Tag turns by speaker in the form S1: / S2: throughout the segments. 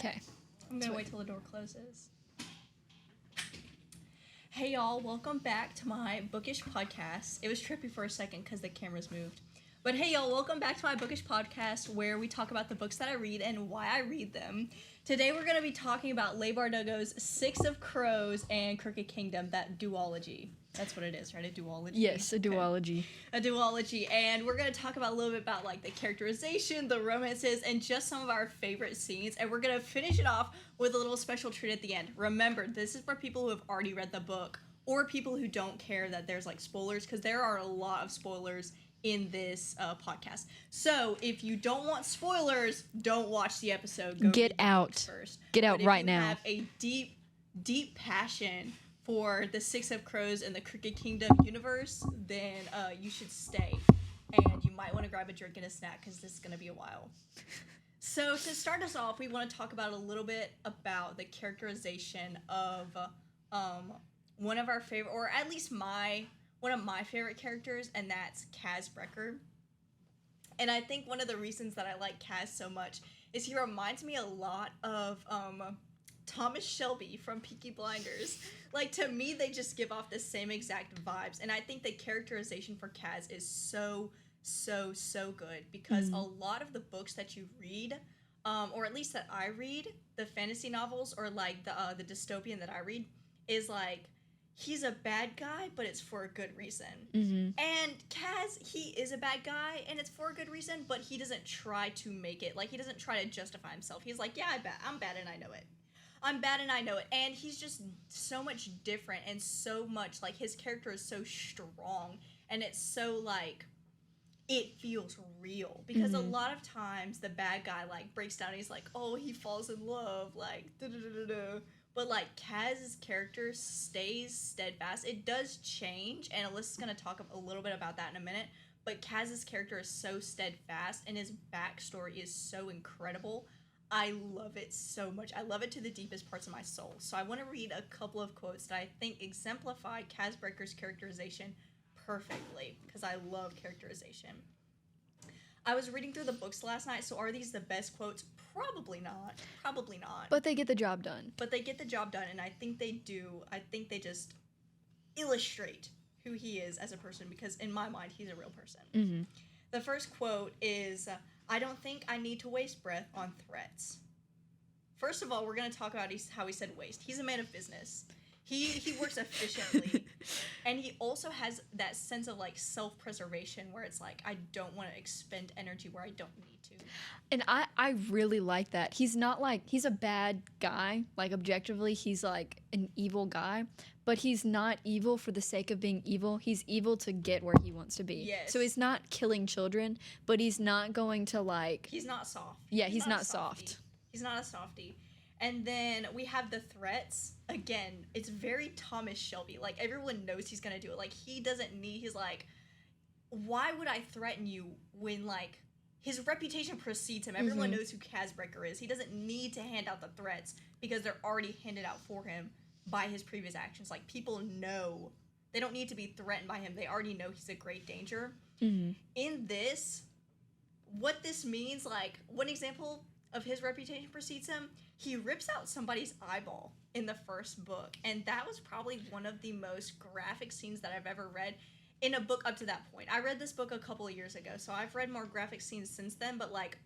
S1: Okay.
S2: I'm gonna wait till the door closes. Hey y'all, welcome back to my bookish podcast. It was trippy for a second because the cameras moved. But hey y'all, welcome back to my bookish podcast where we talk about the books that I read and why I read them. Today we're going to be talking about Leigh Bardugo's Six of Crows and Crooked Kingdom, that duology. That's what it is, right? A duology?
S1: Yes, a duology.
S2: A duology. And we're going to talk about a little bit about like the characterization, the romances, and just some of our favorite scenes. And we're going to finish it off with a little special treat at the end. Remember, this is for people who have already read the book or people who don't care that there's like spoilers, because there are a lot of spoilers in this podcast. So if you don't want spoilers, don't watch the episode. Go
S1: Get out first. Get out right now.
S2: If you have a deep passion for the Six of Crows and the Crooked Kingdom universe, then you should stay. And you might want to grab a drink and a snack because this is going to be a while. So to start us off, we want to talk about a little bit about the characterization of one of our favorite, or at least one of my favorite characters, and that's Kaz Brekker. And I think one of the reasons that I like Kaz so much is he reminds me a lot of Thomas Shelby from Peaky Blinders. Like, to me, they just give off the same exact vibes. And I think the characterization for Kaz is so good, because a lot of the books that you read, or at least that I read, the fantasy novels, or like the dystopian that I read, is like, he's a bad guy, but it's for a good reason. Mm-hmm. And Kaz, he is a bad guy, and it's for a good reason, but he doesn't try to make it. Like, he doesn't try to justify himself. He's like, yeah, I'm bad, and I know it. I'm bad, and I know it. And he's just so much different, and so much, like, his character is so strong, and it's so, like, it feels real. Because a lot of times, the bad guy, like, breaks down, and he's like, oh, he falls in love, like, da-da-da-da-da. But, like, Kaz's character stays steadfast. It does change, and Alyssa's going to talk a little bit about that in a minute, but Kaz's character is so steadfast, and his backstory is so incredible. I love it so much. I love it to the deepest parts of my soul. So I want to read a couple of quotes that I think exemplify Kaz Brekker's characterization perfectly, because I love characterization. I was reading through the books last night, so are these the best quotes? Probably not. Probably not.
S1: But they get the job done.
S2: But they get the job done, and I think they do. I think they just illustrate who he is as a person, because in my mind, he's a real person. Mm-hmm. The first quote is, I don't think I need to waste breath on threats. First of all, we're going to talk about how he said waste. He's a man of business. He works efficiently, and he also has that sense of, like, self-preservation where it's like, I don't want to expend energy where I don't need to.
S1: And I really like that. He's not like, he's a bad guy. Like, objectively, he's like an evil guy, but he's not evil for the sake of being evil. He's evil to get where he wants to be.
S2: Yes.
S1: So he's not killing children, but he's not going to, like...
S2: He's not soft.
S1: Yeah, he's not soft.
S2: He's not a softie. And then we have the threats. Again, it's very Thomas Shelby. Like, everyone knows he's going to do it. Like, he doesn't need... He's like, why would I threaten you when, like, his reputation precedes him? Everyone knows who Kaz Brekker is. He doesn't need to hand out the threats because they're already handed out for him by his previous actions. Like, people know. They don't need to be threatened by him. They already know he's a great danger. Mm-hmm. In this, what this means, like, one example of his reputation precedes him, he rips out somebody's eyeball in the first book, and that was probably one of the most graphic scenes that I've ever read in a book up to that point. I read this book a couple of years ago, so I've read more graphic scenes since then, but, like,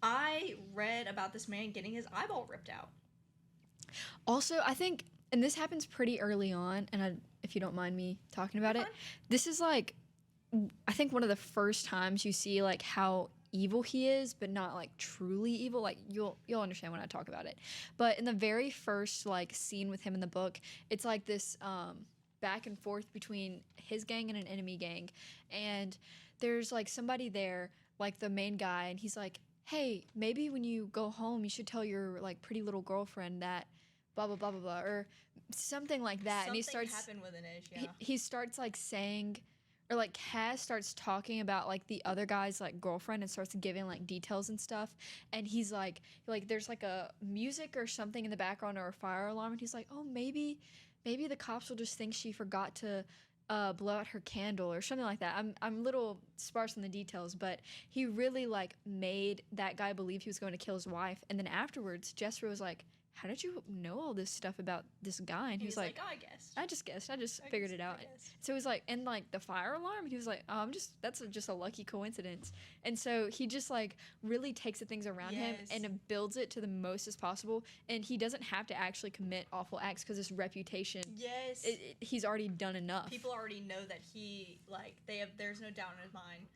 S2: I read about this man getting his eyeball ripped out.
S1: Also, I think, and this happens pretty early on, and if you don't mind me talking about it, this is, like, I think one of the first times you see, like, how evil he is, but not, like, truly evil. Like, you'll understand when I talk about it. But in the very first, like, scene with him in the book, it's like this back and forth between his gang and an enemy gang, and there's, like, somebody there, like, the main guy, and he's like, hey, maybe when you go home you should tell your, like, pretty little girlfriend that blah blah blah blah blah, or something like that.
S2: Something
S1: and he starts
S2: happened with an ish, yeah.
S1: he starts, like, saying, or, like, Kaz starts talking about, like, the other guy's, like, girlfriend, and starts giving, like, details and stuff. And he's like, there's, like, a music or something in the background, or a fire alarm. And he's like, oh, maybe the cops will just think she forgot to blow out her candle or something like that. I'm a little sparse on the details, but he really like made that guy believe he was going to kill his wife. And then afterwards, Jessica was like, "How did you know all this stuff about this guy?" And he was like,
S2: "Oh, I guessed.
S1: I just guessed. I just figured it out." So it was like, and like the fire alarm, he was like, "Oh, that's just a lucky coincidence." And so he just like really takes the things around him and builds it to the most as possible. And he doesn't have to actually commit awful acts because his reputation, he's already done enough.
S2: People already know that he like there's no doubt in his mind.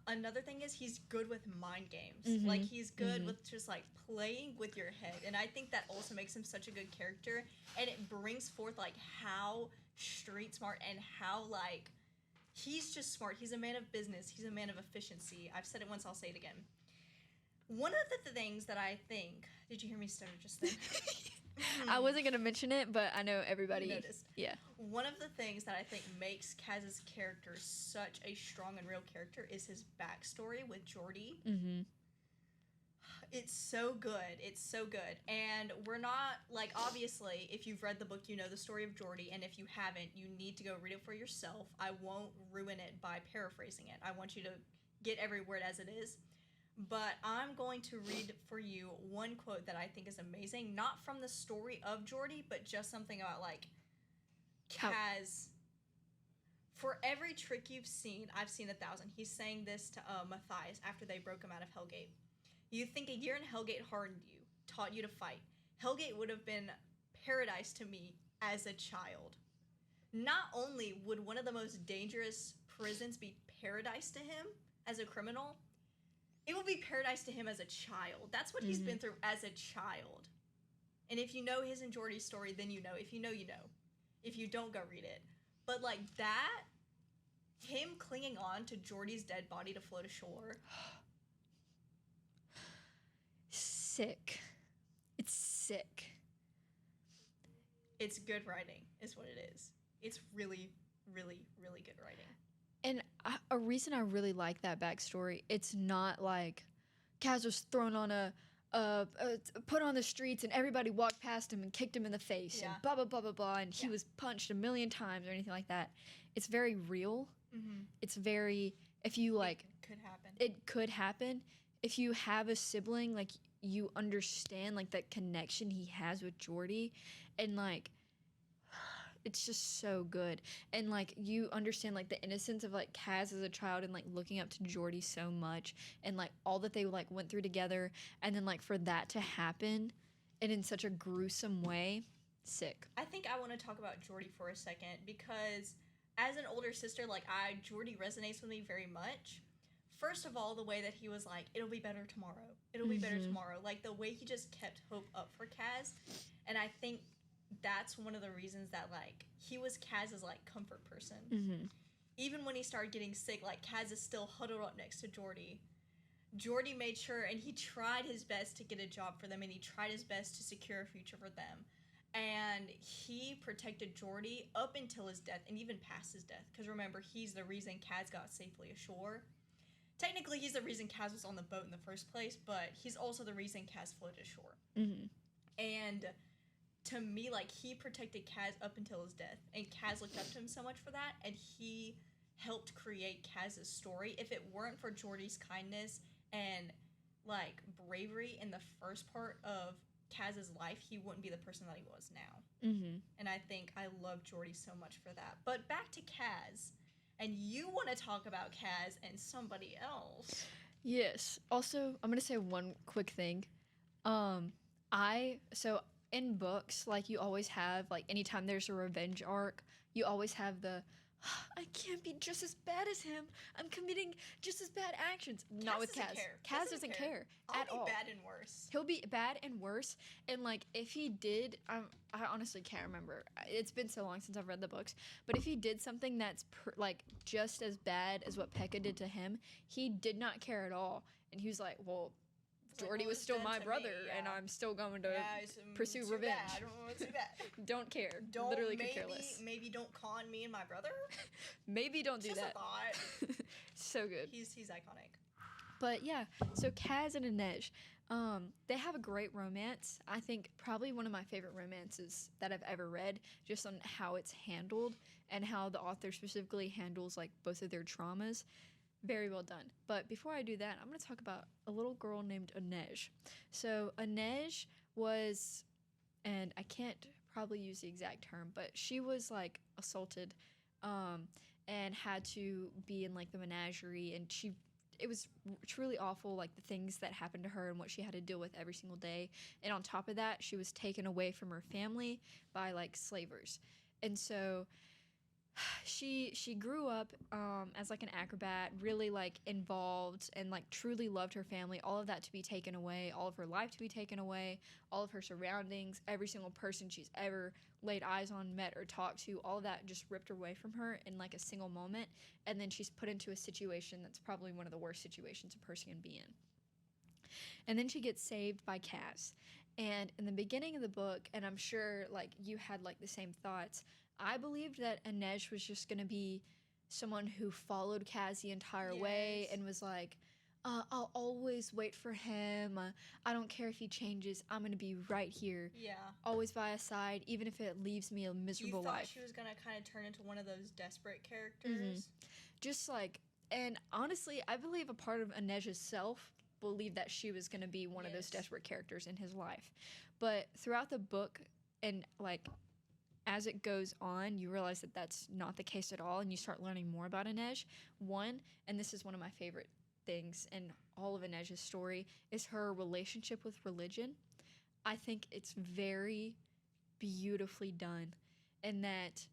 S2: Another thing is he's good with mind games. Like he's good with just like playing with your head, and I think that also makes him such a good character, and it brings forth like how street smart and how like he's just smart. He's a man of business. He's a man of efficiency. I've said it once, I'll say it again. One of the things that I think, did you hear me stutter just then?
S1: I wasn't gonna mention it, but I know everybody
S2: noticed.
S1: Yeah.
S2: One of the things that I think makes Kaz's character such a strong and real character is his backstory with Jordy. It's so good. It's so good. And we're not, like, obviously, if you've read the book, you know the story of Jordy, and if you haven't, you need to go read it for yourself. I won't ruin it by paraphrasing it. I want you to get every word as it is. But I'm going to read for you one quote that I think is amazing, not from the story of Jordy, but just something about, like, Kaz. For every trick you've seen, I've seen 1,000. He's saying this to Matthias after they broke him out of Hellgate. You think a year in Hellgate hardened you, taught you to fight. Hellgate would have been paradise to me as a child. Not only would one of the most dangerous prisons be paradise to him as a criminal, it would be paradise to him as a child. That's what he's been through as a child. And if you know his and Jordy's story, then you know. If you know, you know. If you don't, go read it. But like that, him clinging on to Jordy's dead body to float ashore.
S1: Sick. It's sick.
S2: It's good writing, is what it is. It's really, really, really good writing.
S1: And a reason I really like that backstory, it's not like Kaz was thrown on put on the streets and everybody walked past him and kicked him in the face and blah, blah, blah, blah, blah, and he was punched 1,000,000 times or anything like that. It's very real. It's very, if you like... It could happen. If you have a sibling, like, you understand, like, that connection he has with Jordy, and, like... It's just so good. And, like, you understand, like, the innocence of, like, Kaz as a child and, like, looking up to Jordy so much. And, like, all that they, like, went through together. And then, like, for that to happen and in such a gruesome way, sick.
S2: I think I want to talk about Jordy for a second because as an older sister, like, Jordy resonates with me very much. First of all, the way that he was like, it'll be better tomorrow. It'll be better tomorrow. Like, the way he just kept hope up for Kaz. And I think... that's one of the reasons that, like, he was Kaz's, like, comfort person. Even when he started getting sick, like, Kaz is still huddled up next to Jordy. Jordy made sure, and he tried his best to get a job for them, and he tried his best to secure a future for them. And he protected Jordy up until his death, and even past his death. Because remember, he's the reason Kaz got safely ashore. Technically, he's the reason Kaz was on the boat in the first place, but he's also the reason Kaz floated ashore. And... to me, like, he protected Kaz up until his death, and Kaz looked up to him so much for that, and he helped create Kaz's story. If it weren't for Jordy's kindness and, like, bravery in the first part of Kaz's life, he wouldn't be the person that he was now. And I think I love Jordy so much for that. But back to Kaz, and you want to talk about Kaz and somebody else.
S1: Yes. Also, I'm going to say one quick thing. In books, like, you always have, like, anytime there's a revenge arc, you always have I can't be just as bad as him. I'm committing just as bad actions. Not with Kaz. Kaz doesn't care at all.
S2: He'll be bad and worse.
S1: He'll be bad and worse. And, like, if he did, I honestly can't remember. It's been so long since I've read the books. But if he did something that's, just as bad as what Pekka did to him, he did not care at all. And he was like, well... Jordy was still my brother, and I'm still going to pursue revenge.
S2: Bad. I don't want to do that.
S1: Don't care. Literally could care less.
S2: Maybe don't con me and my brother.
S1: Maybe don't do
S2: Just
S1: that.
S2: A thought.
S1: So good.
S2: He's iconic.
S1: But yeah, so Kaz and Inej, They have a great romance. I think probably one of my favorite romances that I've ever read, just on how it's handled and how the author specifically handles like both of their traumas. Very well done. But before I do that, I'm going to talk about a little girl named Inej. So Inej was, and I can't probably use the exact term, but she was like assaulted, and had to be in like the menagerie, and it was truly awful, like the things that happened to her and what she had to deal with every single day. And on top of that, she was taken away from her family by like slavers. And so she grew up as like an acrobat, really like involved and like truly loved her family. All of that to be taken away, all of her life to be taken away, all of her surroundings, every single person she's ever laid eyes on, met, or talked to, all of that just ripped away from her in like a single moment. And then she's put into a situation that's probably one of the worst situations a person can be in. And then she gets saved by Kaz. And in the beginning of the book, and I'm sure like you had like the same thoughts, I believed that Inej was just going to be someone who followed Kaz the entire way and was like, I'll always wait for him. I don't care if he changes. I'm going to be right here.
S2: Yeah.
S1: Always by his side, even if it leaves me a miserable life.
S2: You thought she was going to kind of turn into one of those desperate characters?
S1: Just like, and honestly, I believe a part of Inej's self believed that she was going to be one of those desperate characters in his life. But throughout the book, and like as it goes on, you realize that that's not the case at all, and you start learning more about Inej. One, and this is one of my favorite things in all of Inej's story, is her relationship with religion. I think it's very beautifully done, in that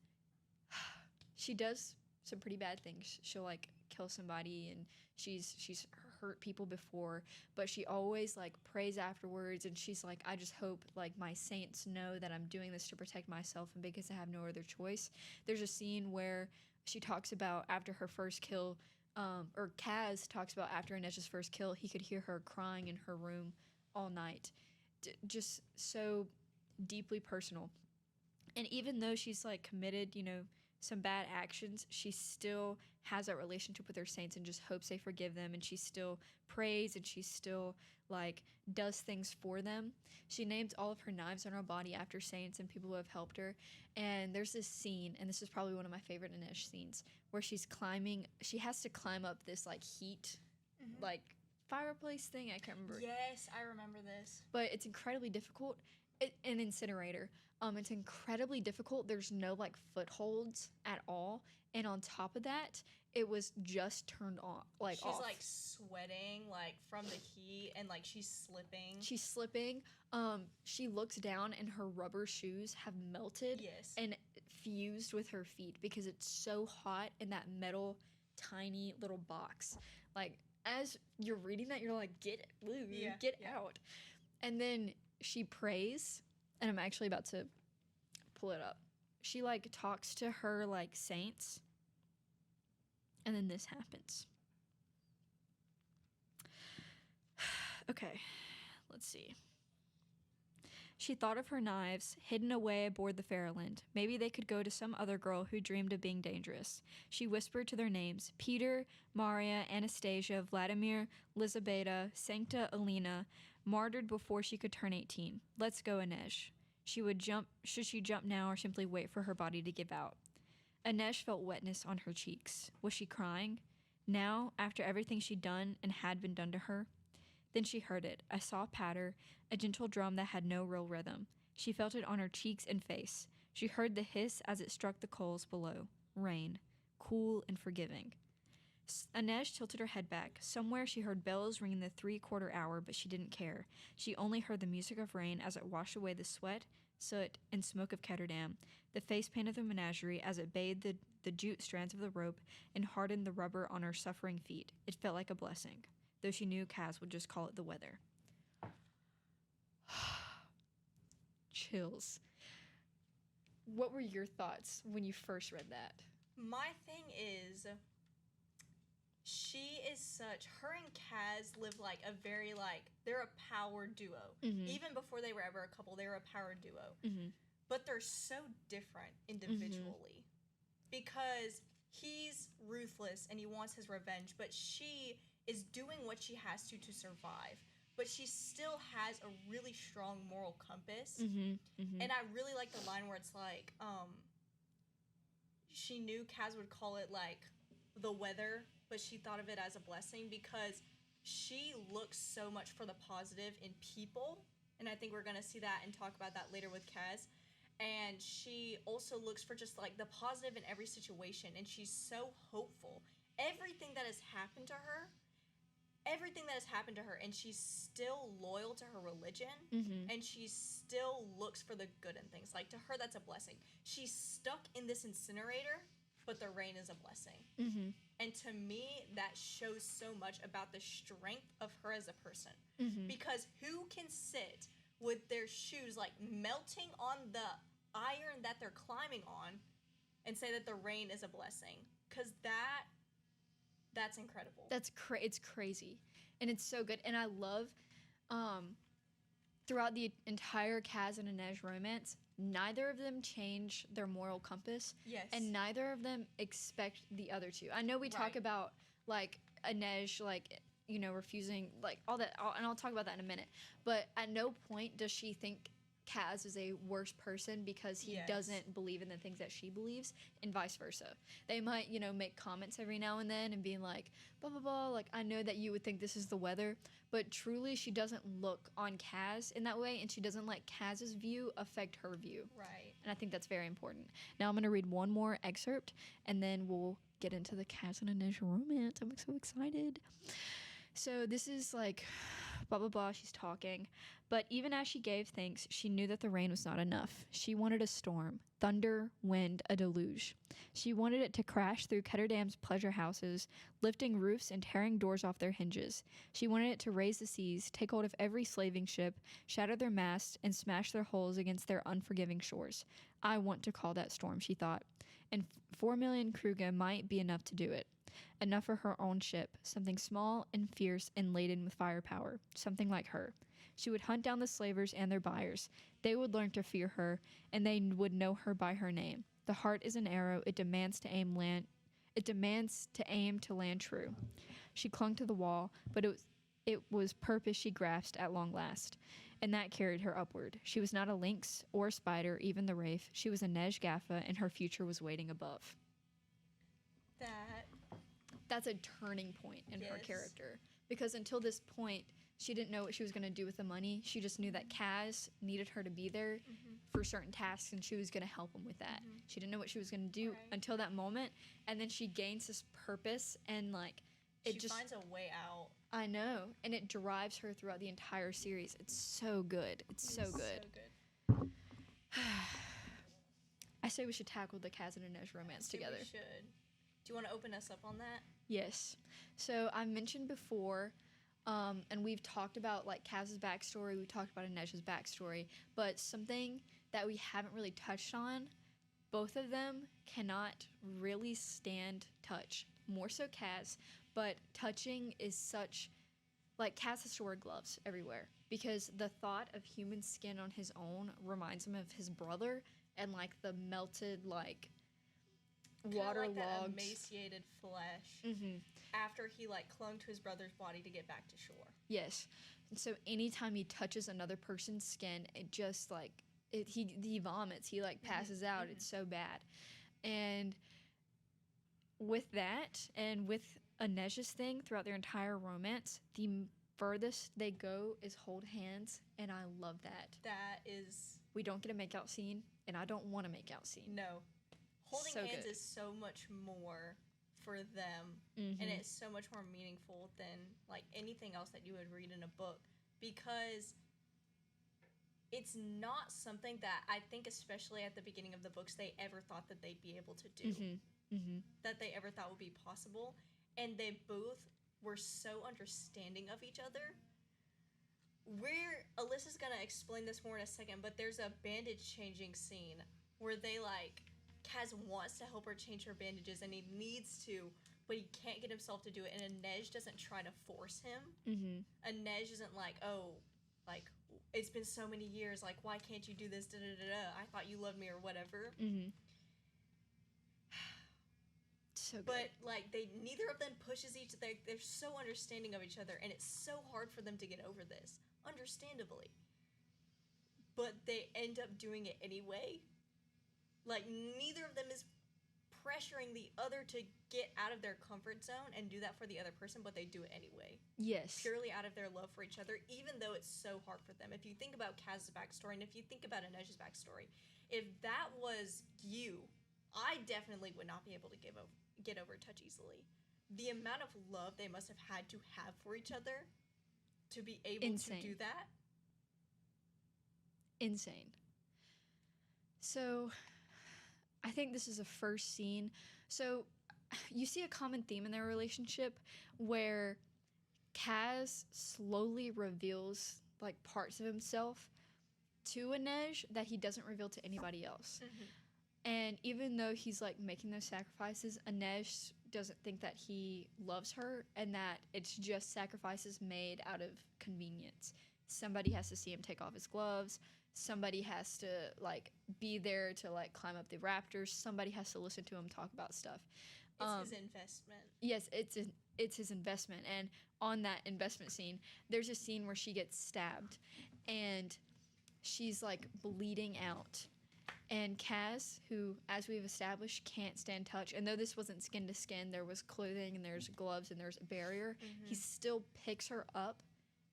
S1: she does some pretty bad things. She'll like kill somebody, and she's hurt people before, but she always like prays afterwards, and she's like, I just hope like my saints know that I'm doing this to protect myself and because I have no other choice. There's a scene where she talks about after her first kill, or Kaz talks about after Inej's first kill, he could hear her crying in her room all night. Just so deeply personal. And even though she's like committed, some bad actions, she still has that relationship with her saints and just hopes they forgive them, and she still prays, and she still like does things for them. She named all of her knives on her body after saints and people who have helped her. And there's this scene, and this is probably one of my favorite Inej scenes, where she has to climb up this like heat like fireplace thing. I can't remember.
S2: Yes, I remember this.
S1: But it's incredibly difficult. An incinerator. It's incredibly difficult. There's no like footholds at all, and on top of that, it was just turned on. She's
S2: off. Like sweating like from the heat, and like she's slipping.
S1: She looks down, and her rubber shoes have melted and fused with her feet because it's so hot in that metal tiny little box. Like as you're reading that, you're like, get out. And then she prays, and I'm actually about to pull it up. She like talks to her like saints, and then this happens. Okay, let's see. She thought of her knives, hidden away aboard the Fairland. Maybe they could go to some other girl who dreamed of being dangerous. She whispered to their names: Peter, Maria, Anastasia, Vladimir, Lizabeta, Sancta Elena, martyred before she could turn 18. Let's go, Inej. Should she jump now or simply wait for her body to give out? Inej felt wetness on her cheeks. Was she crying? Now, after everything she'd done and had been done to her? Then she heard it, a soft patter, a gentle drum that had no real rhythm. She felt it on her cheeks and face. She heard the hiss as it struck the coals below. Rain. Cool and forgiving. Inej tilted her head back. Somewhere she heard bells ringing the 3/4 hour, but she didn't care. She only heard the music of rain as it washed away the sweat, soot, and smoke of Ketterdam, the face paint of the menagerie as it bathed the jute strands of the rope and hardened the rubber on her suffering feet. It felt like a blessing, though she knew Kaz would just call it the weather. Chills. What were your thoughts when you first read that?
S2: My thing is, she is such, her and Kaz live like a very like, they're a power duo. Even before they were ever a couple, they were a power duo. But they're so different individually. Because he's ruthless and he wants his revenge, but she is doing what she has to survive. but she still has a really strong moral compass.
S1: Mm-hmm. Mm-hmm.
S2: And I really like the line where it's like, she knew Kaz would call it like the weather, but she thought of it as a blessing because she looks so much for the positive in people. And I think we're going to see that and talk about that later with Kaz. And she also looks for just like the positive in every situation. And she's so hopeful. Everything that has happened to her, and she's still loyal to her religion, and she still looks for the good in things. Like, to her, that's a blessing. She's stuck in this incinerator, but the rain is a blessing.
S1: Mm-hmm.
S2: And to me, that shows so much about the strength of her as a person.
S1: Mm-hmm.
S2: Because who can sit with their shoes, like, melting on the iron that they're climbing on and say that the rain is a blessing? Because that's incredible.
S1: It's crazy, and it's so good. And I love, throughout the entire Kaz and Inej romance, neither of them change their moral compass.
S2: Yes.
S1: And neither of them expect the other to. I know we talk about, like, Inej, like, you know, refusing, like, all that, and I'll talk about that in a minute. But at no point does she think Kaz is a worse person because he doesn't believe in the things that she believes, and vice versa. They might, you know, make comments every now and then and being like, blah, blah, blah, like, I know that you would think this is the weather, but truly she doesn't look on Kaz in that way, and she doesn't let Kaz's view affect her view.
S2: Right.
S1: And I think that's very important. Now I'm going to read one more excerpt, and then we'll get into the Kaz and Inej romance. I'm so excited. So this is like, blah, blah, blah, she's talking. But even as she gave thanks, she knew that the rain was not enough. She wanted a storm, thunder, wind, a deluge. She wanted it to crash through Ketterdam's pleasure houses, lifting roofs and tearing doors off their hinges. She wanted it to raise the seas, take hold of every slaving ship, shatter their masts, and smash their hulls against their unforgiving shores. I want to call that storm, she thought. And 4 million Kruger might be enough to do it. Enough for her own ship, something small and fierce and laden with firepower, something like her. She would hunt down the slavers and their buyers. They would learn to fear her, and they would know her by her name. The heart is an arrow, it demands to aim to land true. She clung to the wall, but it was purpose she grasped at long last, and that carried her upward. She was not a lynx or a spider, even the wraith. She was Inej Gaffa, and her future was waiting above. That's a turning point in her character, because until this point she didn't know what she was going to do with the money. She just knew that Kaz needed her to be there for certain tasks, and she was going to help him with that. She didn't know what she was going to do until that moment, and then she gains this purpose, and like
S2: she finds a way out.
S1: I know, and it drives her throughout the entire series. It's so good. It's so good. I say we should tackle the Kaz and Inej romance together.
S2: We should. Do you want to open us up on that?
S1: Yes. So I mentioned before, and we've talked about like Kaz's backstory, we talked about Inej's backstory, but something that we haven't really touched on, both of them cannot really stand touch. More so Kaz, but touching is such, like, Kaz has to wear gloves everywhere because the thought of human skin on his own reminds him of his brother and like the melted, like, waterlogged,
S2: that emaciated flesh after he like clung to his brother's body to get back to shore.
S1: Yes. And so anytime he touches another person's skin, it just like he vomits, he like passes out. It's so bad. And with that, and with Inej's thing throughout their entire romance, the furthest they go is hold hands, and I love that. We don't get a make out scene, and I don't want a make out scene.
S2: No. Holding hands is so much more for them, and it's so much more meaningful than like anything else that you would read in a book, because it's not something that I think, especially at the beginning of the books, they ever thought that they'd be able to do, that they ever thought would be possible, and they both were so understanding of each other. Alyssa's gonna explain this more in a second, but there's a bandage changing scene where they like, Kaz wants to help her change her bandages, and he needs to, but he can't get himself to do it, and Inej doesn't try to force him. Inej isn't like, oh, like, it's been so many years, like, why can't you do this, da-da-da-da, I thought you loved me, or whatever.
S1: So good.
S2: But like neither of them pushes each other. They're so understanding of each other, and it's so hard for them to get over this, understandably. But they end up doing it anyway. Like neither of them is pressuring the other to get out of their comfort zone and do that for the other person, but they do it anyway.
S1: Yes.
S2: Purely out of their love for each other, even though it's so hard for them. If you think about Kaz's backstory, and if you think about Inej's backstory, if that was you, I definitely would not be able to get over touch easily. The amount of love they must have had to have for each other to be able to do that.
S1: Insane. So, I think this is a first scene. So, you see a common theme in their relationship where Kaz slowly reveals, like, parts of himself to Inej that he doesn't reveal to anybody else. Mm-hmm. And even though he's, like, making those sacrifices, Inej doesn't think that he loves her and that it's just sacrifices made out of convenience. Somebody has to see him take off his gloves. Somebody has to, like, be there to, like, climb up the rafters. Somebody has to listen to him talk about stuff.
S2: It's his investment.
S1: Yes, it's his investment. And on that investment scene, there's a scene where she gets stabbed. And she's, like, bleeding out. And Kaz, who, as we've established, can't stand touch, and though this wasn't skin to skin, there was clothing and there's gloves and there's a barrier, he still picks her up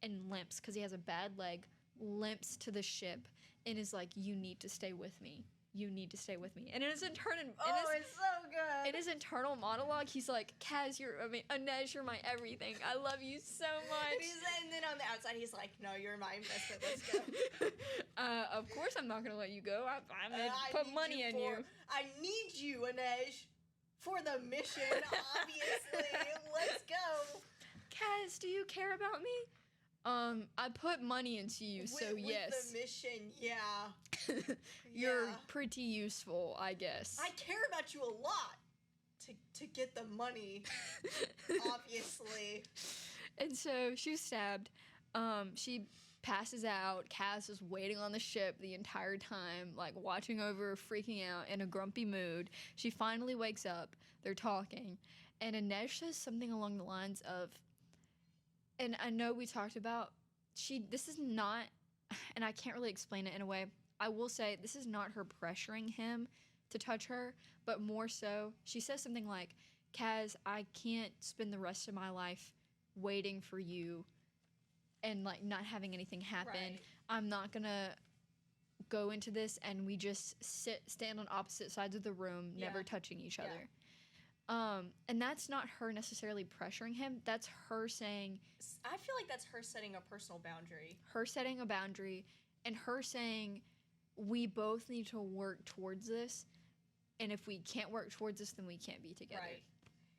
S1: and limps, because he has a bad leg, limps to the ship and is like, you need to stay with me. You need to stay with me. And in his it's
S2: so good.
S1: In his internal monologue, he's like, Kaz, Inej, you're my everything. I love you so much.
S2: And then on the outside, he's like, no, you're my investment. Let's go.
S1: Of course I'm not going to let you go. I'm going to put money in you.
S2: I need you, Inej, for the mission, obviously. Let's go.
S1: Kaz, do you care about me? I put money into you, so yes.
S2: With the mission, yeah.
S1: You're pretty useful, I guess.
S2: I care about you a lot to get the money, obviously.
S1: And so she's stabbed. She passes out. Kaz is waiting on the ship the entire time, like watching over, freaking out, in a grumpy mood. She finally wakes up. They're talking. And Inej says something along the lines of, and I know we talked about, this is not, and I can't really explain it in a way. I will say this is not her pressuring him to touch her, but more so, she says something like, Kaz, I can't spend the rest of my life waiting for you and, like, not having anything happen.
S2: Right.
S1: I'm not gonna go into this and we just stand on opposite sides of the room, never touching each other. And that's not her necessarily pressuring him. That's her saying...
S2: I feel like that's her setting a personal boundary.
S1: Her setting a boundary and her saying, we both need to work towards this. And if we can't work towards this, then we can't be together.
S2: Right.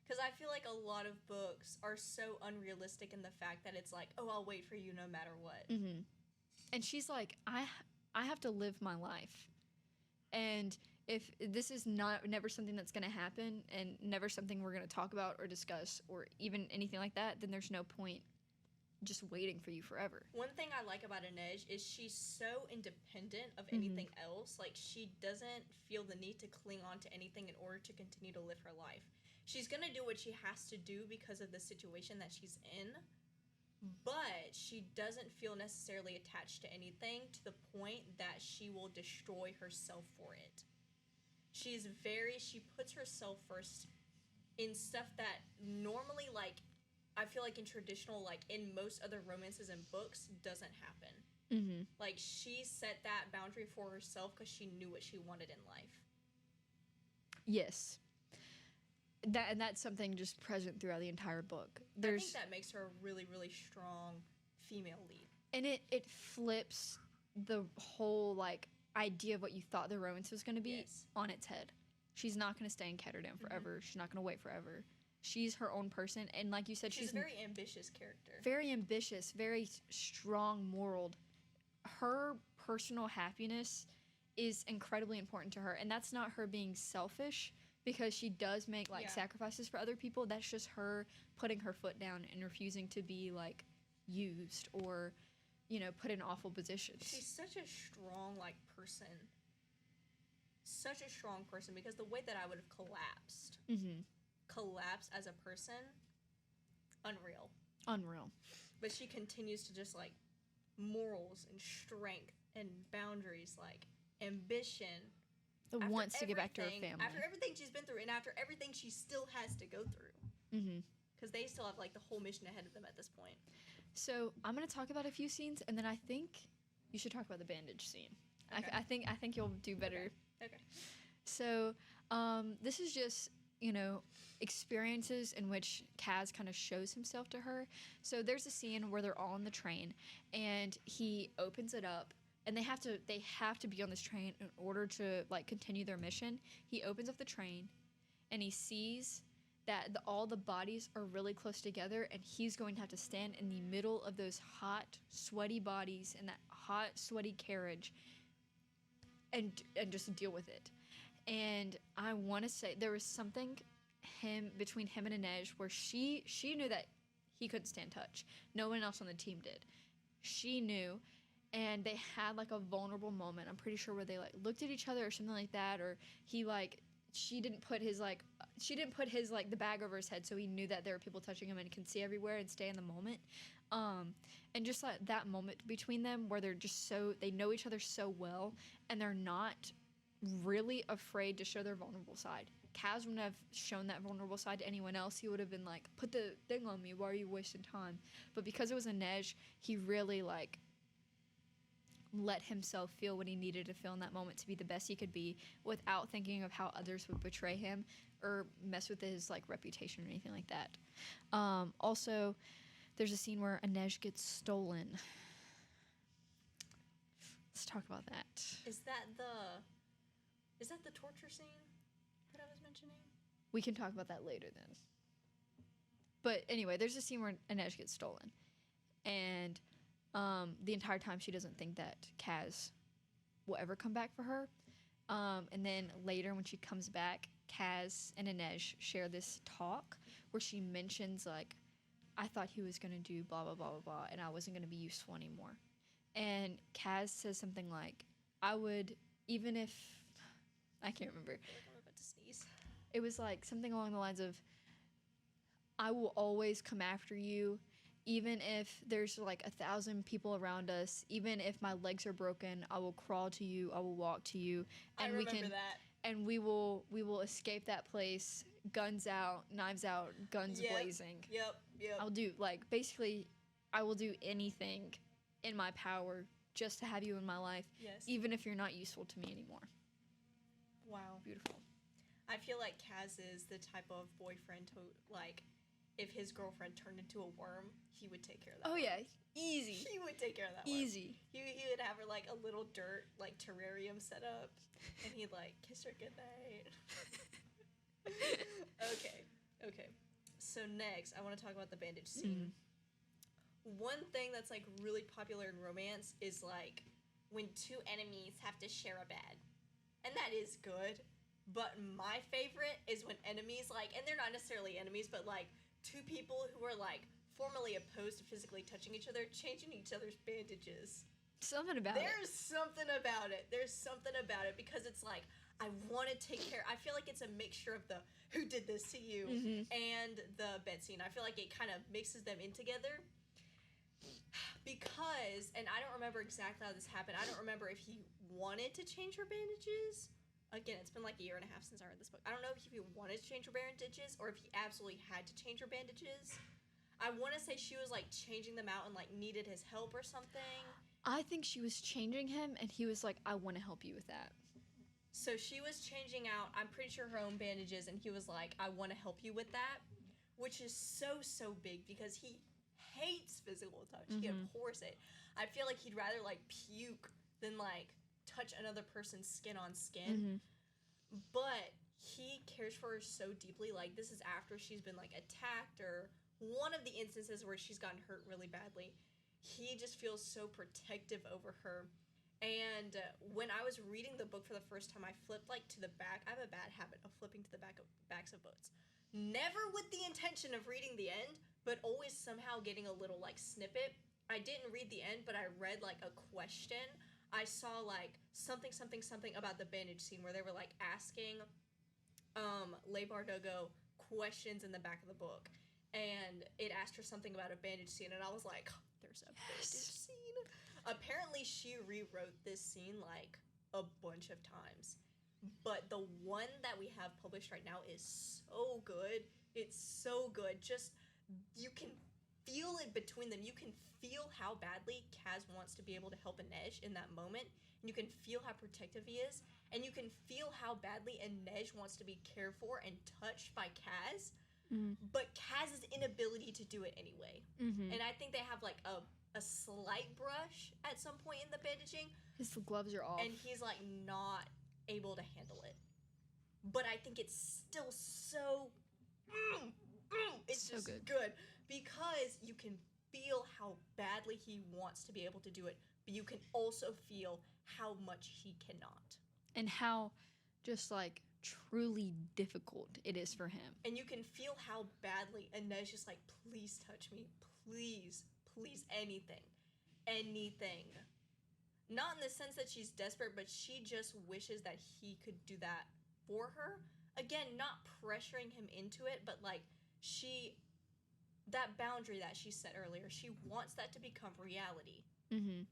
S2: Because I feel like a lot of books are so unrealistic in the fact that it's like, oh, I'll wait for you no matter what.
S1: Mm-hmm. And she's like, I have to live my life. And... if this is never something that's going to happen and never something we're going to talk about or discuss or even anything like that, then there's no point just waiting for you forever.
S2: One thing I like about Inej is she's so independent of anything else. Like, she doesn't feel the need to cling on to anything in order to continue to live her life. She's going to do what she has to do because of the situation that she's in, but she doesn't feel necessarily attached to anything to the point that she will destroy herself for it. She puts herself first in stuff that normally, like, I feel like in traditional, like, in most other romances and books, doesn't happen. Mm-hmm. Like, she set that boundary for herself because she knew what she wanted in life.
S1: Yes. That's something just present throughout the entire book.
S2: I think that makes her a really, really strong female lead.
S1: And it flips the whole, like, idea of what you thought the romance was going to be on its head. She's not going to stay in Ketterdam forever. She's not going to wait forever. She's her own person, and like you said, she's
S2: a very ambitious character.
S1: Very ambitious, very strong-moraled. Her personal happiness is incredibly important to her, and that's not her being selfish, because she does make, like, sacrifices for other people. That's just her putting her foot down and refusing to be, like, used or, you know, put in awful positions.
S2: She's such a strong, like, person. Such a strong person, because the way that I would have collapsed collapse as a person, unreal. But she continues to just, like, morals and strength and boundaries, like, ambition.
S1: Wants to get back to her family.
S2: After everything she's been through, and after everything she still has to go through.
S1: Mm-hmm.
S2: Because they still have, like, the whole mission ahead of them at this point.
S1: So I'm going to talk about a few scenes, and then I think you should talk about the bandage scene. Okay. I think you'll do better.
S2: Okay.
S1: So this is just, you know, experiences in which Kaz kind of shows himself to her. So there's a scene where they're all on the train, and he opens it up, and they have to be on this train in order to, like, continue their mission. He opens up the train, and he sees that all the bodies are really close together, and he's going to have to stand in the middle of those hot, sweaty bodies in that hot, sweaty carriage and just deal with it. And I want to say there was something between him and Inej where she knew that he couldn't stand touch. No one else on the team did. She knew, and they had, like, a vulnerable moment. I'm pretty sure where they, like, looked at each other or something like that, or he, like, she didn't put his the bag over his head, so he knew that there were people touching him and can see everywhere and stay in the moment. And just like that moment between them where they're just they know each other so well, and they're not really afraid to show their vulnerable side. Kaz wouldn't have shown that vulnerable side to anyone else. He would have been like, put the thing on me, why are you wasting time? But because it was Inej, he really, like, let himself feel what he needed to feel in that moment to be the best he could be without thinking of how others would betray him or mess with his, like, reputation or anything like that. Also, there's a scene where Inej gets stolen. Let's talk about that.
S2: Is that the torture scene that I was mentioning?
S1: We can talk about that later then. But anyway, there's a scene where Inej gets stolen. And the entire time she doesn't think that Kaz will ever come back for her. And then later when she comes back, Kaz and Inej share this talk where she mentions, like, I thought he was going to do blah, blah, blah, blah, blah, and I wasn't going to be useful anymore. And Kaz says something like, I would, even if, I can't remember.
S2: I feel like I'm about to sneeze.
S1: It was like something along the lines of, I will always come after you, even if there's, like, 1,000 people around us, even if my legs are broken, I will crawl to you, I will walk to you, and
S2: I remember that.
S1: And we will escape that place, guns out, knives out, guns blazing.
S2: Yep.
S1: I'll do, like, basically, I will do anything in my power just to have you in my life,
S2: yes,
S1: even if you're not useful to me anymore.
S2: Wow.
S1: Beautiful.
S2: I feel like Kaz is the type of boyfriend who, like, if his girlfriend turned into a worm, he would take care of that.
S1: Oh,
S2: worm.
S1: yeah. Easy.
S2: He would take care of that
S1: Easy.
S2: worm. He would have her, like, a little dirt, like, terrarium set up, and he'd, like, kiss her goodnight. Okay. So next, I want to talk about the bandage scene. Mm-hmm. One thing that's, like, really popular in romance is, like, when two enemies have to share a bed. And that is good. But my favorite is when enemies, like, and they're not necessarily enemies, but, like, two people who are, like, formally opposed to physically touching each other, changing each other's bandages.
S1: Something about it.
S2: There's something about it because it's like, I want to take care. I feel like it's a mixture of the who did this to you and the bed scene. I feel like it kind of mixes them in together. Because, and I don't remember exactly how this happened. I don't remember if he wanted to change her bandages. Again, it's been like a year and a half since I read this book. I don't know if he wanted to change her bandages or if he absolutely had to change her bandages. I want to say she was, like, changing them out and, like, needed his help or something.
S1: I think she was changing him, and he was like, I want to help you with that.
S2: So she was changing out, I'm pretty sure, her own bandages, and he was like, I want to help you with that, which is so big because he hates physical touch. Mm-hmm. He abhors it. I feel like he'd rather, like, puke than, like, touch another person's skin on skin. Mm-hmm. But he cares for her so deeply. Like, this is after she's been, like, attacked or one of the instances where she's gotten hurt really badly. He just feels so protective over her. And when I was reading the book for the first time, I flipped, like, to the back. I have a bad habit of flipping to the backs of books. Never with the intention of reading the end, but always somehow getting a little, like, snippet. I didn't read the end, but I read, like, a question. I saw, like, something about the bandage scene where they were, like, asking Leigh Bardugo questions in the back of the book, and it asked her something about a bandage scene, and I was like, there's a bandage scene. Apparently, she rewrote this scene like a bunch of times, but the one that we have published right now is so good. It's so good. Just, you can feel it between them. You can feel how badly Kaz wants to be able to help Inej in that moment, and you can feel how protective he is, and you can feel how badly Inej wants to be cared for and touched by Kaz, but Kaz's inability to do it anyway. And I think they have like a slight brush at some point in the bandaging.
S1: His gloves are off.
S2: And he's like not able to handle it. But I think it's still so... it's
S1: so
S2: just
S1: good.
S2: because you can feel how badly he wants to be able to do it, but you can also feel how much he cannot.
S1: And how just like truly difficult it is for him.
S2: And you can feel how badly Inej just like, please touch me, please, anything. Not in the sense that she's desperate, but she just wishes that he could do that for her. Again, not pressuring him into it, but like that boundary that she set earlier, she wants that to become reality. And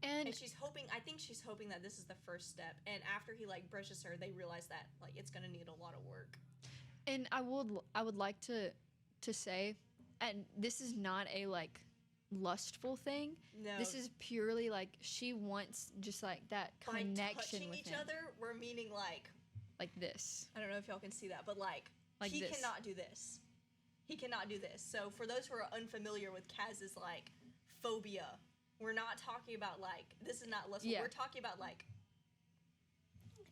S2: I think she's hoping that this is the first step, and after he like brushes her, they realize that like it's gonna need a lot of work.
S1: And I would like to say, and this is not a like lustful thing.
S2: No,
S1: this is purely like she wants just like that connection
S2: by touching
S1: with
S2: each
S1: him.
S2: other. We're meaning like
S1: this.
S2: I don't know if y'all can see that, but like he
S1: this.
S2: cannot do this. He cannot do this. So for those who are unfamiliar with Kaz's like phobia, we're not talking about like, this is not lustful. We're talking about like,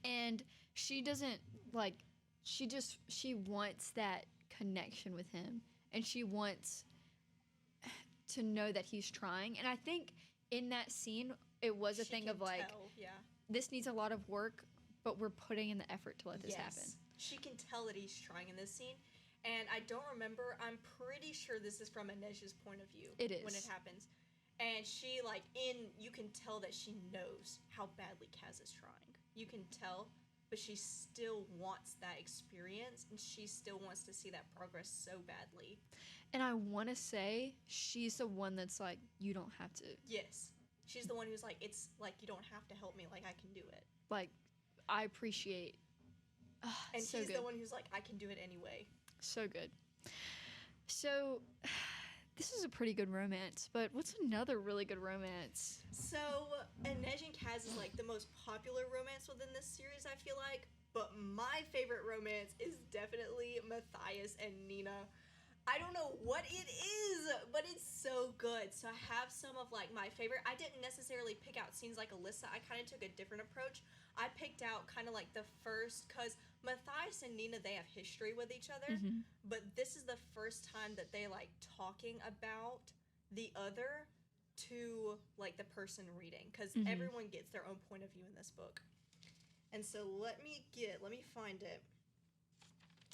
S1: and she doesn't like, she wants that connection with him, and she wants to know that he's trying. And I think in that scene it was a thing of like, this needs a lot of work, but we're putting in the effort to let this happen.
S2: She can tell that he's trying in this scene. And I don't remember, I'm pretty sure this is from Inej's point of view.
S1: It is.
S2: When it happens. And she, like, you can tell that she knows how badly Kaz is trying. You can tell, but she still wants that experience, and she still wants to see that progress so badly.
S1: And I want to say, she's the one that's like, you don't have to.
S2: Yes. She's the one who's like, it's like, you don't have to help me, like, I can do it.
S1: Like, I appreciate...
S2: and
S1: so
S2: he's
S1: good.
S2: The one who's like, I can do it anyway.
S1: So good. So, this is a pretty good romance, but what's another really good romance?
S2: So, Inej and Kaz is like the most popular romance within this series, I feel like. But my favorite romance is definitely Matthias and Nina. I don't know what it is, but it's so good. So I have some of like my favorite. I didn't necessarily pick out scenes like Alyssa. I kind of took a different approach. I picked out kind of like the first, because Matthias and Nina, they have history with each other, but this is the first time that they like talking about the other to like the person reading, because everyone gets their own point of view in this book. And so let me find it.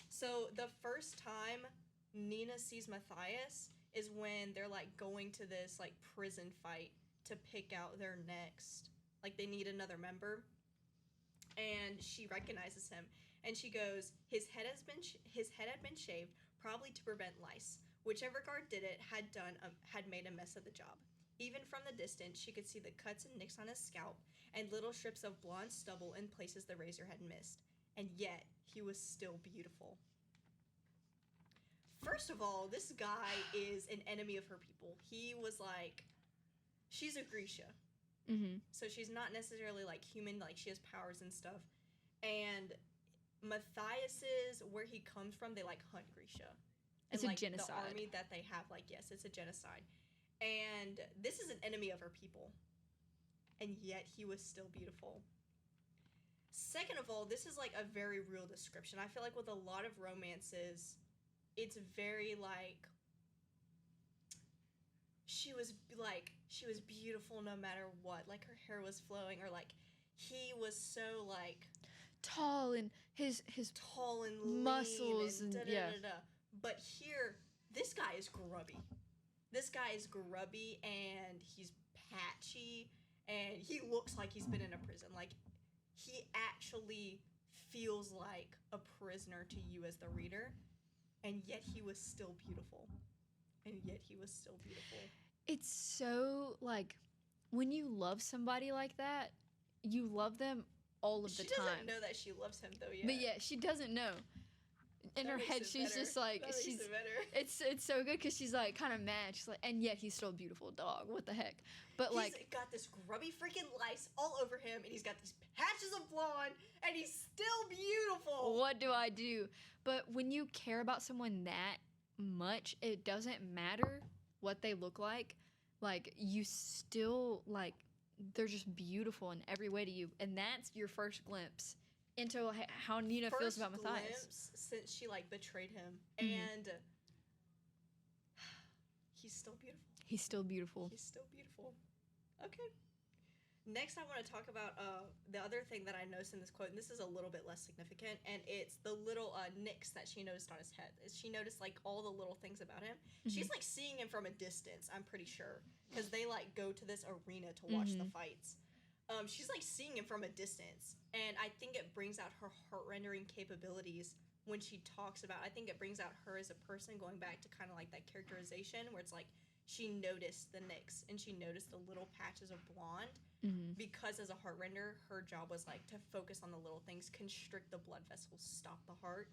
S2: So the first time Nina sees Matthias is when they're like going to this like prison fight to pick out their next, like they need another member. And she recognizes him, and she goes, his head had been shaved, probably to prevent lice. Whichever guard did it had made a mess of the job. Even from the distance, she could see the cuts and nicks on his scalp and little strips of blonde stubble in places the razor had missed. And yet, he was still beautiful. First of all, this guy is an enemy of her people. He was like, she's a Grisha. So she's not necessarily like human, like she has powers and stuff. And Matthias's, where he comes from, they like hunt Grisha.
S1: It's
S2: and,
S1: a
S2: like,
S1: genocide.
S2: The army that they have, like, yes, it's a genocide. And this is an enemy of her people. And yet he was still beautiful. Second of all, this is like a very real description. I feel like with a lot of romances, it's very like, she was beautiful no matter what. Like, her hair was flowing, or like he was so like
S1: tall, and his
S2: tall and
S1: muscles
S2: lean
S1: and
S2: But here, this guy is grubby. And he's patchy, and he looks like he's been in a prison. Like, he actually feels like a prisoner to you as the reader. and yet he was still beautiful.
S1: It's so, like, when you love somebody like that, you love them all of the time.
S2: She doesn't know that she loves him, though, yet.
S1: But yeah, she doesn't know. In her head, she's just like, it's so good because she's like kind of mad. She's like, and yet he's still a beautiful dog. What the heck? But like,
S2: he's got this grubby freaking lice all over him, and he's got these patches of blonde, and he's still beautiful.
S1: What do I do? But when you care about someone that much, it doesn't matter what they look like. Like, you still, like, they're just beautiful in every way to you, and that's your first glimpse into how Nina feels about Matthias.
S2: Glimpse since she like betrayed him, and he's still beautiful.
S1: He's still beautiful.
S2: Okay. Next, I want to talk about the other thing that I noticed in this quote, and this is a little bit less significant, and it's the little nicks that she noticed on his head. She noticed like all the little things about him. She's like seeing him from a distance, I'm pretty sure, because they like go to this arena to watch the fights. She's like seeing him from a distance, and I think it brings out her heart-rendering capabilities when she talks about. I think it brings out her as a person, going back to kind of like that characterization where it's like she noticed the nicks and she noticed the little patches of blonde because as a heart render, her job was like to focus on the little things, constrict the blood vessels, stop the heart,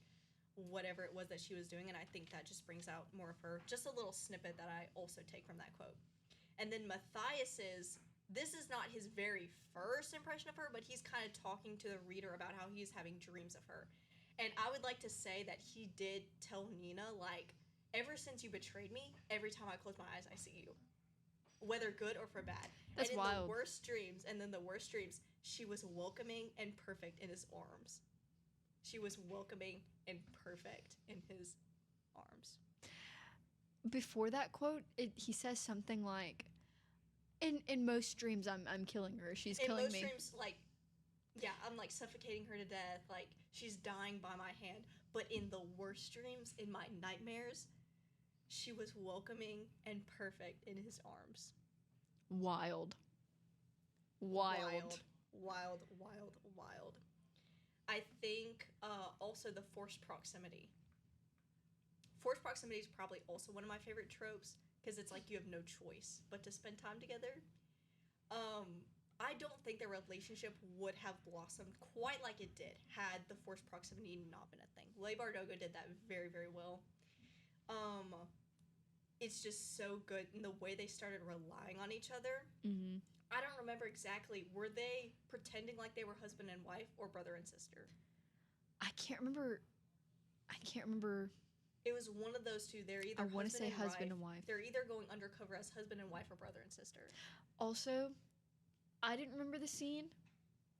S2: whatever it was that she was doing, and I think that just brings out more of her. Just a little snippet that I also take from that quote. And then Matthias's. This is not his very first impression of her, but he's kind of talking to the reader about how he's having dreams of her. And I would like to say that he did tell Nina, like, ever since you betrayed me, every time I close my eyes, I see you. Whether good or for bad.
S1: That's
S2: and in
S1: wild.
S2: The worst dreams, she was welcoming and perfect in his arms.
S1: Before that quote, he says something like, In most dreams, I'm killing her. She's killing me.
S2: In most dreams, like, yeah, I'm, like, suffocating her to death. Like, she's dying by my hand. But in the worst dreams, in my nightmares, she was welcoming and perfect in his arms.
S1: Wild.
S2: I think also the forced proximity. Forced proximity is probably also one of my favorite tropes. Because it's like you have no choice but to spend time together. I don't think their relationship would have blossomed quite like it did had the forced proximity not been a thing. Leigh Bardugo did that very, very well. It's just so good in the way they started relying on each other. I don't remember exactly. Were they pretending like they were husband and wife or brother and sister?
S1: I can't remember.
S2: It was one of those two. They're either husband and wife. They're either going undercover as husband and wife or brother and sister.
S1: Also, I didn't remember the scene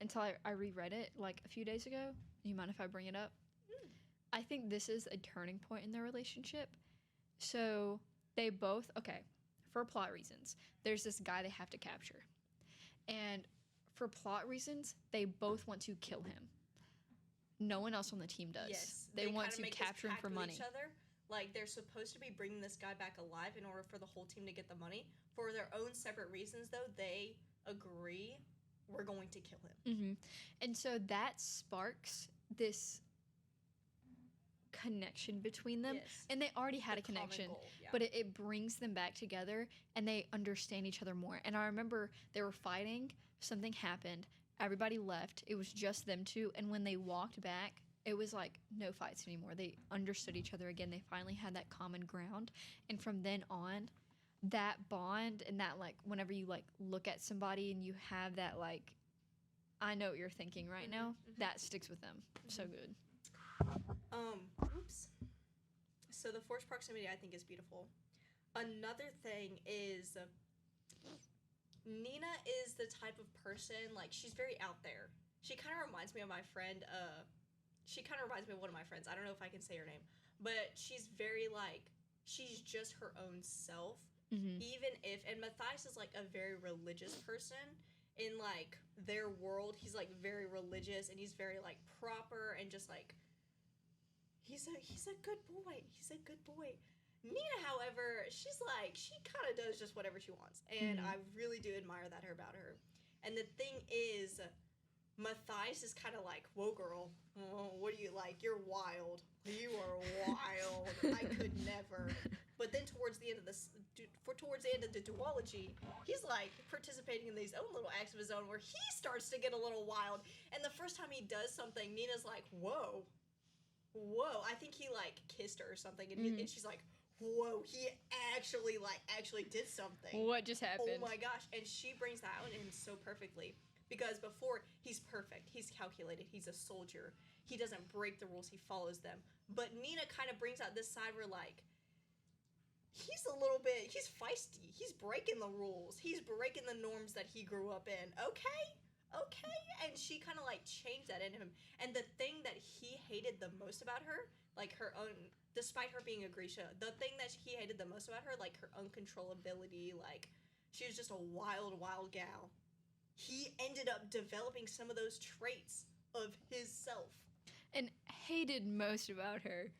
S1: until I reread it like a few days ago. Do you mind if I bring it up? I think this is a turning point in their relationship. So they both, okay, for plot reasons, there's this guy they have to capture. And for plot reasons, they both want to kill him. No one else on the team does.
S2: Yes,
S1: they want to capture him for money.
S2: Each other. Like, they're supposed to be bringing this guy back alive in order for the whole team to get the money. For their own separate reasons, though, they agree we're going to kill him.
S1: And so that sparks this connection between them.
S2: Yes.
S1: And they already had a connection,
S2: goal, yeah.
S1: but it brings them back together, and they understand each other more. And I remember they were fighting, something happened, everybody left, it was just them two, and when they walked back, it was like no fights anymore. They understood each other again. They finally had that common ground, and from then on, that bond and that, like, whenever you like look at somebody and you have that, like, I know what you're thinking right now, that sticks with them. So good.
S2: Oops. So the forced proximity, I think, is beautiful. Another thing is Nina is the type of person, like, she's very out there. She kind of reminds me of my friend, she kind of reminds me of one of my friends. I don't know if I can say her name. But she's very, like, she's just her own self. Even if, and Matthias is, like, a very religious person. In, like, their world, he's, like, very religious, and he's very, like, proper, and just, like, he's a good boy. He's a good boy. Nina, however, she's, like, she kind of does just whatever she wants. And I really do admire that about her. And the thing is, Matthias is kind of like, whoa, girl, what do you like? You're wild. You are wild. I could never. But then towards the end of the duology, he's like participating in these own little acts of his own where he starts to get a little wild. And the first time he does something, Nina's like, whoa. I think he like kissed her or something, and she's like, whoa, he actually did something.
S1: What just happened?
S2: Oh my gosh. And she brings that out in him so perfectly. Because before, he's perfect, he's calculated, he's a soldier. He doesn't break the rules, he follows them. But Nina kind of brings out this side where, like, he's feisty. He's breaking the rules. He's breaking the norms that he grew up in. Okay. And she kind of, like, changed that in him. And the thing that he hated the most about her, like, her own, despite her being a Grisha, the thing that he hated the most about her, like, her uncontrollability, like, she was just a wild, wild gal. He ended up developing some of those traits of his self.
S1: And hated most about her.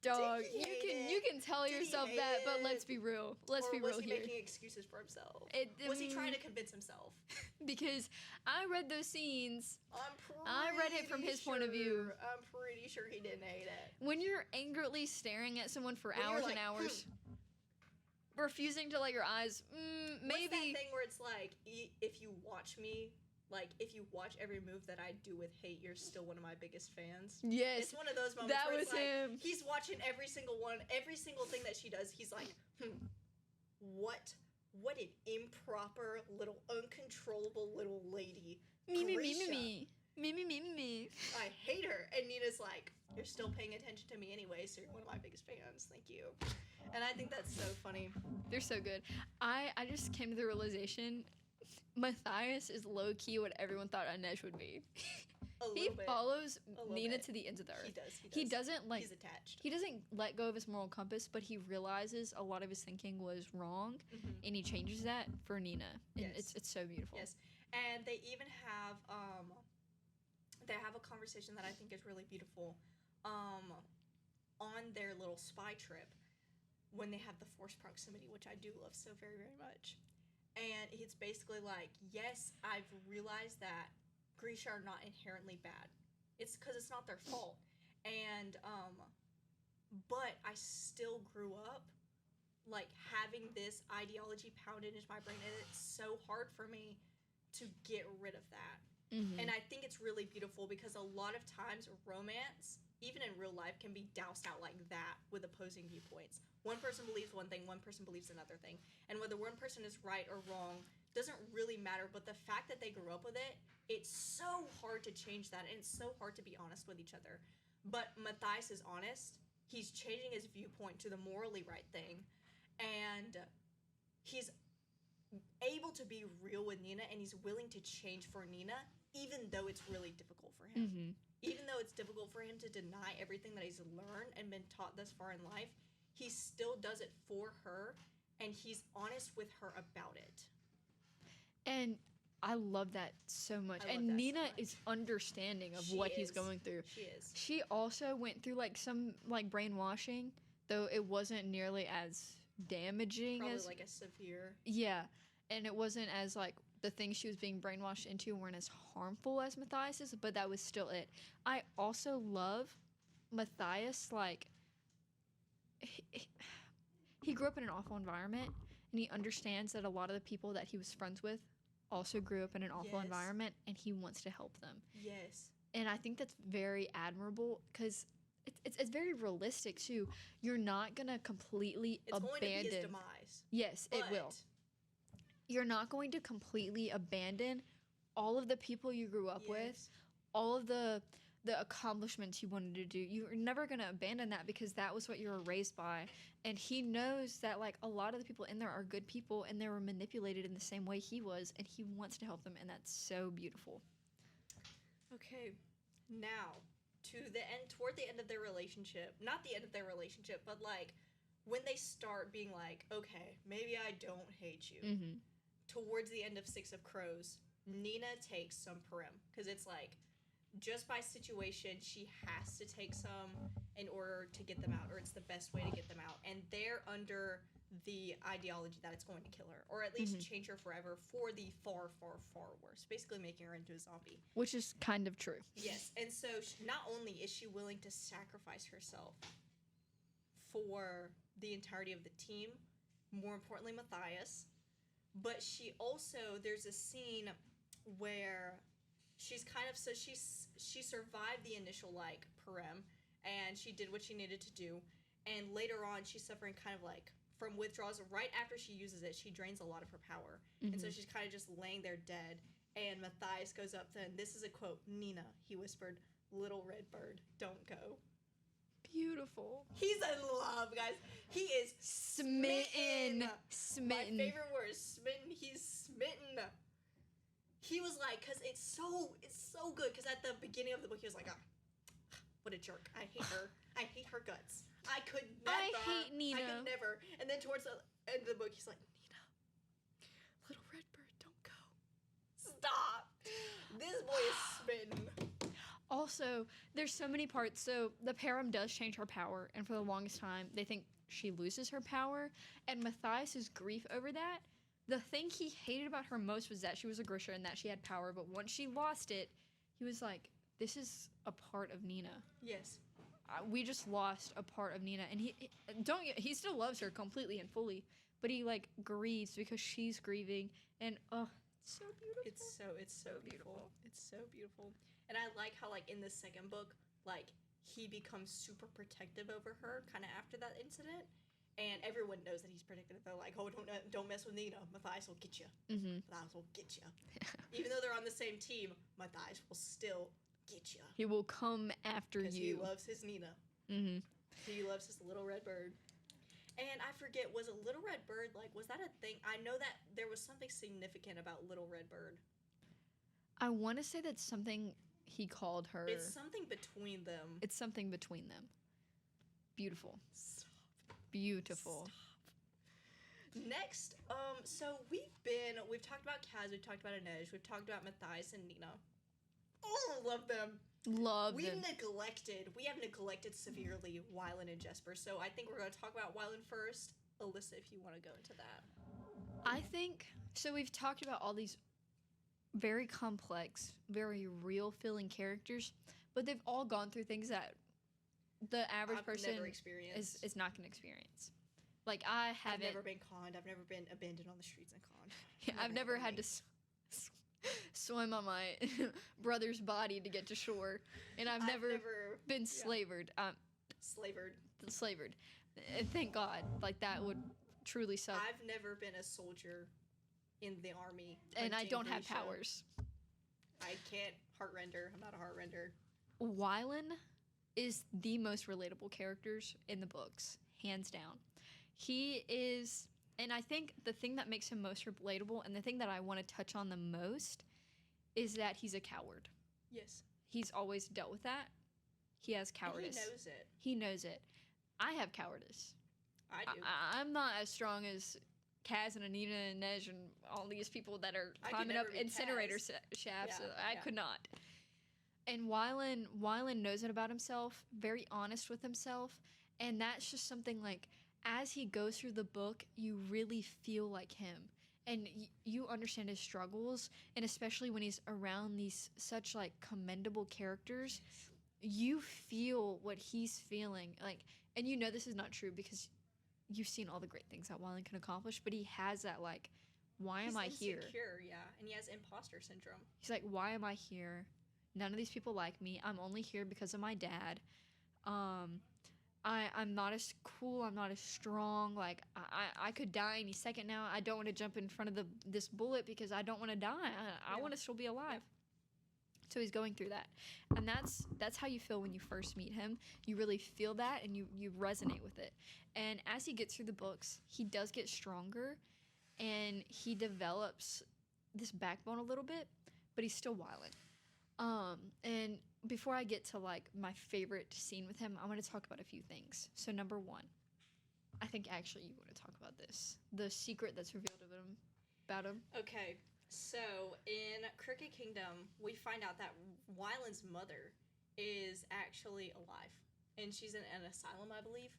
S1: Dog, you can tell yourself that, but let's be real. Let's be real here.
S2: Was he making excuses for himself? Was he trying to convince himself?
S1: Because I read those scenes. I read it from his point of view.
S2: I'm pretty sure he didn't hate it.
S1: When you're angrily staring at someone for hours and hours, refusing to let your eyes, maybe.
S2: What's that thing where it's like, if you watch me, like, if you watch every move that I do with hate, you're still one of my biggest fans.
S1: Yes.
S2: It's one of those moments
S1: that
S2: where
S1: was
S2: it's like,
S1: him.
S2: He's watching every single thing that she does. He's like, what an improper, little, uncontrollable little lady.
S1: Me.
S2: I hate her. And Nina's like, you're still paying attention to me anyway, so you're one of my biggest fans. Thank you. And I think that's so funny.
S1: They're so good. I just came to the realization, Matthias is low-key what everyone thought Inej would be. He follows Nina to the ends of the earth. He doesn't like.
S2: He's attached.
S1: He doesn't let go of his moral compass, but he realizes a lot of his thinking was wrong, and he changes that for Nina. And it's so beautiful.
S2: Yes, and they even have a conversation that I think is really beautiful, on their little spy trip, when they have the forced proximity, which I do love so very, very much. And it's basically like, yes, I've realized that Grisha are not inherently bad. It's because it's not their fault. And, but I still grew up, like, having this ideology pounded into my brain, and it's so hard for me to get rid of that. And I think it's really beautiful because a lot of times romance, even in real life, can be doused out like that with opposing viewpoints. One person believes one thing, one person believes another thing. And whether one person is right or wrong doesn't really matter, but the fact that they grew up with it, it's so hard to change that, and it's so hard to be honest with each other. But Matthias is honest. He's changing his viewpoint to the morally right thing, and he's able to be real with Nina, and he's willing to change for Nina, even though it's really difficult for him. Even though it's difficult for him to deny everything that he's learned and been taught thus far in life, he still does it for her, and he's honest with her about it.
S1: And I love that so much. And Nina is understanding of what he's going through.
S2: She is.
S1: She also went through, like, some, like, brainwashing, though it wasn't nearly as damaging
S2: Probably
S1: as...
S2: like a severe...
S1: Yeah. And it wasn't as, like, the things she was being brainwashed into weren't as harmful as Matthias's, but that was still it. I also love Matthias, like... He grew up in an awful environment, and he understands that a lot of the people that he was friends with also grew up in an awful environment, and he wants to help them.
S2: Yes.
S1: And I think that's very admirable, because it's very realistic, too. You're not going to completely abandon...
S2: It's going to be his demise.
S1: Yes, it will. You're not going to completely abandon all of the people you grew up with, all of the accomplishments you wanted to do. You're never going to abandon that because that was what you were raised by. And he knows that, like, a lot of the people in there are good people, and they were manipulated in the same way he was, and he wants to help them, and that's so beautiful.
S2: Okay, now, toward the end of their relationship, not the end of their relationship, but, like, when they start being like, okay, maybe I don't hate you, towards the end of Six of Crows, Nina takes some Purim, because it's like, just by situation, she has to take some in order to get them out, or it's the best way to get them out. And they're under the ideology that it's going to kill her, or at least change her forever for the far, far, far worse, basically making her into a zombie.
S1: Which is kind of true.
S2: Yes, and so not only is she willing to sacrifice herself for the entirety of the team, more importantly Matthias, but she also, there's a scene where she's kind of, so she survived the initial, like, Parem, and she did what she needed to do, and later on she's suffering kind of, like, from withdrawals. Right after she uses it, she drains a lot of her power, and so she's kind of just laying there dead, and Matthias goes up to her, and this is a quote, "Nina," he whispered, "little red bird, don't go."
S1: Beautiful.
S2: He's in love, guys. He is
S1: Smitten.
S2: My favorite word is smitten. He's smitten. He was like, because it's so good, because at the beginning of the book, he was like, what a jerk. I hate her. I hate her guts. I could never.
S1: I hate Nina.
S2: I could never. And then towards the end of the book, he's like, Nina, little red bird, don't go. Stop. This boy is smitten.
S1: Also, there's so many parts. So the Param does change her power, and for the longest time, they think she loses her power. And Matthias's grief over that, the thing he hated about her most was that she was a Grisha and that she had power. But once she lost it, he was like, this is a part of Nina.
S2: Yes.
S1: We just lost a part of Nina, and he still loves her completely and fully, but he like grieves because she's grieving, and it's so beautiful.
S2: It's so beautiful. It's so beautiful. And I like how, like, in the second book, like, he becomes super protective over her kind of after that incident, and everyone knows that he's protective. They're like, oh, don't mess with Nina. Matthias will get you. Matthias will get you. Even though they're on the same team, Matthias will still get you.
S1: He will come after you.
S2: Because he loves his Nina. He loves his little red bird. And I forget, was a little red bird, like, was that a thing? I know that there was something significant about little red bird.
S1: I want to say that's something he called her.
S2: It's something between them.
S1: It's something between them. Beautiful.
S2: Stop.
S1: Beautiful.
S2: Stop. Next, so we've talked about Kaz, we've talked about Inej, we've talked about Matthias and Nina. Oh, love them.
S1: Love them.
S2: We have neglected severely Wylan and Jesper, so I think we're going to talk about Wylan first. Alyssa, if you want to go into that.
S1: I think, so we've talked about all these very complex, very real feeling characters, but they've all gone through things that the average person is not going to experience. Like, I've
S2: never been conned. I've never been abandoned on the streets and conned.
S1: Yeah, I've never had to swim on my brother's body to get to shore, and I've never been slavered. Slavered. Thank God. Like, that would truly suck.
S2: I've never been a soldier in the army.
S1: And I don't have powers.
S2: I can't heart render. I'm not a heart render.
S1: Wylan is the most relatable characters in the books, hands down. He is, and I think the thing that makes him most relatable, and the thing that I want to touch on the most, is that he's a coward.
S2: Yes.
S1: He's always dealt with that. He has cowardice.
S2: And he knows it.
S1: He knows it. I have cowardice.
S2: I do.
S1: I'm not as strong as Kaz and Anita and Nej and all these people that are climbing up incinerator shafts. Yeah, I could not. And Wylan knows it about himself, very honest with himself, and that's just something, like, as he goes through the book, you really feel like him. And you understand his struggles, and especially when he's around these such, like, commendable characters, you feel what he's feeling. Like, and you know this is not true because you've seen all the great things that Wylan can accomplish, but he has that, like, why am I here?
S2: He's insecure, yeah, and he has imposter syndrome.
S1: He's like, why am I here? None of these people like me. I'm only here because of my dad. I'm not as cool. I'm not as strong. Like, I could die any second now. I don't want to jump in front of this bullet because I don't want to die. I want to still be alive. Yeah. So he's going through that. And that's how you feel when you first meet him. You really feel that, and you resonate with it. And as he gets through the books, he does get stronger, and he develops this backbone a little bit, but he's still Wylan. And before I get to, like, my favorite scene with him, I want to talk about a few things. So number one, I think actually you want to talk about this. The secret that's revealed about him.
S2: Okay, so in Crooked Kingdom, we find out that Wylan's mother is actually alive. And she's in an asylum, I believe.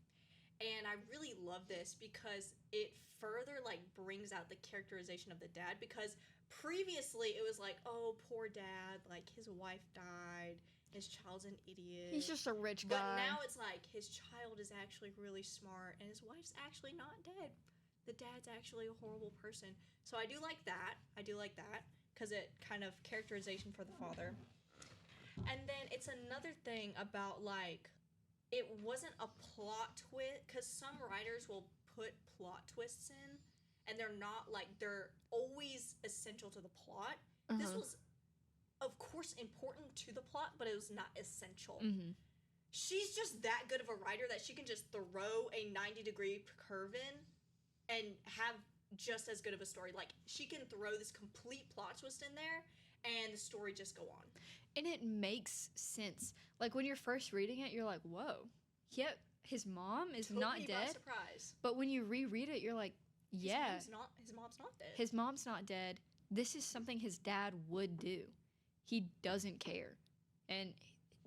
S2: And I really love this because it further like brings out the characterization of the dad, because previously it was like, oh, poor dad, like his wife died, his child's an idiot.
S1: He's just a rich
S2: But
S1: guy.
S2: now it's like his child is actually really smart and his wife's actually not dead. The dad's actually a horrible person. So I do like that. Because it kind of characterization for the father. And then it's another thing about like, it wasn't a plot twist, because some writers will put plot twists in and they're not like, they're always essential to the plot. This was, of course, important to the plot, but it was not essential. She's just that good of a writer that she can just throw a 90-degree curve in and have just as good of a story. Like, she can throw this complete plot twist in there and the story just go on.
S1: And it makes sense. Like, when you're first reading it, you're like, whoa. Yep, his mom is not dead.
S2: Totally by surprise.
S1: But when you reread it, you're like, yeah.
S2: His mom's not dead.
S1: His mom's not dead. This is something his dad would do. He doesn't care. And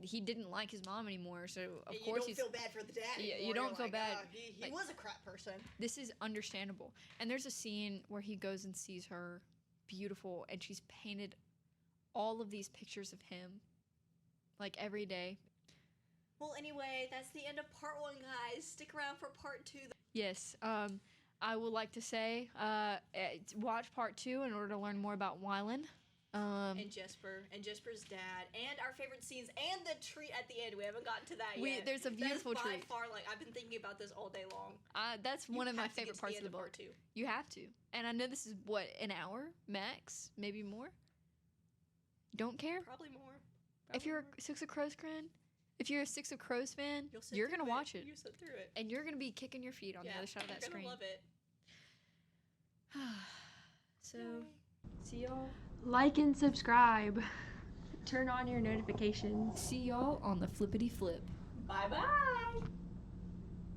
S1: he didn't like his mom anymore, so of course
S2: you don't feel bad for the dad anymore.
S1: You don't feel bad.
S2: Oh, he
S1: like,
S2: was a crap person.
S1: This is understandable. And there's a scene where he goes and sees her, beautiful, and she's painted all of these pictures of him, like, every day.
S2: Well, anyway, that's the end of part 1, guys. Stick around for part 2.
S1: Yes, I would like to say, watch part 2 in order to learn more about Wylan.
S2: And Jesper's dad, and our favorite scenes, and the treat at the end. We haven't gotten to that yet.
S1: There's a beautiful treat.
S2: By far, like, I've been thinking about this all day long.
S1: That's one of my favorite parts of the book.
S2: Part 2.
S1: You have to. And I know this is, what, an hour max? Maybe more? Don't care?
S2: Probably more.
S1: If you're a Six of Crows fan, you're going to watch it.
S2: You sit through it.
S1: And you're going to be kicking your feet on the other side of that screen.
S2: You're going to love it.
S1: So, see y'all.
S3: Like and subscribe. Turn on your notifications.
S1: See y'all on the flippity flip.
S2: Bye-bye.